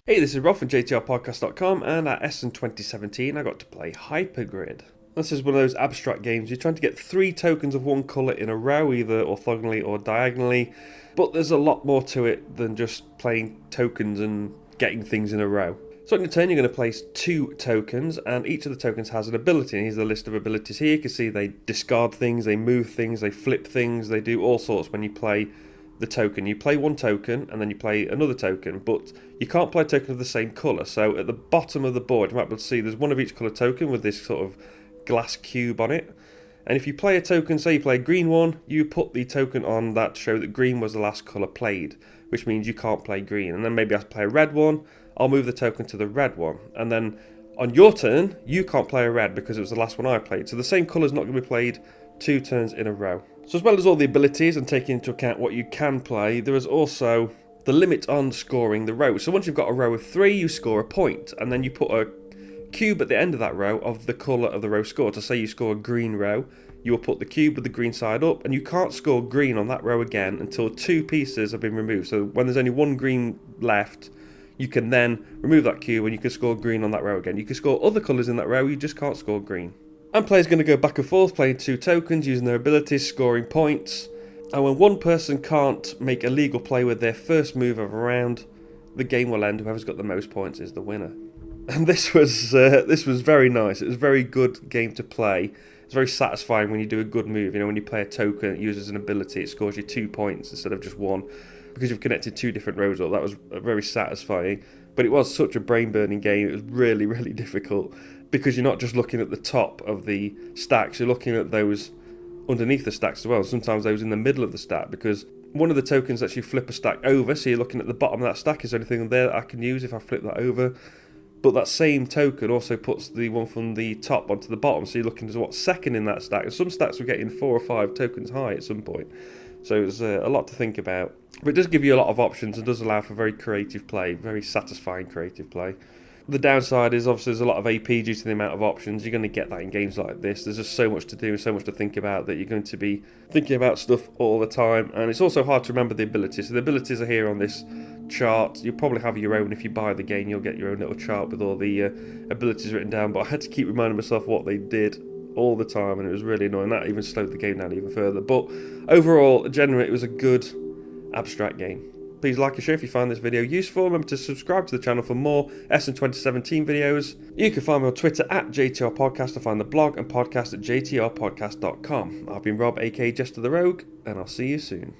Hey, this is Rob from JTRpodcast.com, and at Essen 2017 I got to play Hypergrid. This is one of those abstract games. You're trying to get 3 tokens of one colour in a row, either orthogonally or diagonally, but there's a lot more to it than just playing tokens and getting things in a row. So on your turn you're going to place 2 tokens, and each of the tokens has an ability, and here's the list of abilities here. You can see they discard things, they move things, they flip things, they do all sorts when you play the token. You play 1 token and then you play another token, but you can't play a token of the same colour. So at the bottom of the board you might be able to see there's one of each colour token with this sort of glass cube on it, and if you play a token, say you play a green one, you put the token on that to show that green was the last colour played, which means you can't play green. And then maybe I play a red one, I'll move the token to the red one, and then on your turn you can't play a red because it was the last one I played, so the same colour is not going to be played 2 turns in a row. So as well as all the abilities and taking into account what you can play, there is also the limit on scoring the row. So once you've got a row of 3, you score a point, and then you put a cube at the end of that row of the colour of the row scored. So say you score a green row, you will put the cube with the green side up, and you can't score green on that row again until 2 pieces have been removed. So when there's only 1 green left, you can then remove that cube and you can score green on that row again. You can score other colours in that row, you just can't score green. And players are going to go back and forth playing 2 tokens, using their abilities, scoring points. And when one person can't make a legal play with their first move of a round, the game will end. Whoever's got the most points is the winner. And this was very nice. It was a very good game to play. It's very satisfying when you do a good move. You know, when you play a token, it uses an ability, it scores you 2 points instead of just 1, because you've connected 2 different rows up. That was very satisfying. But it was such a brain-burning game. It was really, really difficult, because you're not just looking at the top of the stacks, you're looking at those underneath the stacks as well, sometimes those in the middle of the stack, because one of the tokens lets you flip a stack over, so you're looking at the bottom of that stack. Is there anything there that I can use if I flip that over? But that same token also puts the one from the top onto the bottom, so you're looking at what's second in that stack, and some stacks were getting 4 or 5 tokens high at some point. So it was a lot to think about, but it does give you a lot of options and does allow for very creative play, very satisfying creative play. The downside is obviously there's a lot of AP due to the amount of options. You're going to get that in games like this. There's just so much to do and so much to think about that you're going to be thinking about stuff all the time. And it's also hard to remember the abilities. So the abilities are here on this chart. You'll probably have your own. If you buy the game, you'll get your own little chart with all the abilities written down. But I had to keep reminding myself what they did all the time, and it was really annoying. That even slowed the game down even further. But overall, generally, it was a good abstract game. Please like and share if you find this video useful. Remember to subscribe to the channel for more Essen 2017 videos. You can find me on Twitter at JTR Podcast, or find the blog and podcast at jtrpodcast.com. I've been Rob, aka Jesta the Rogue, and I'll see you soon.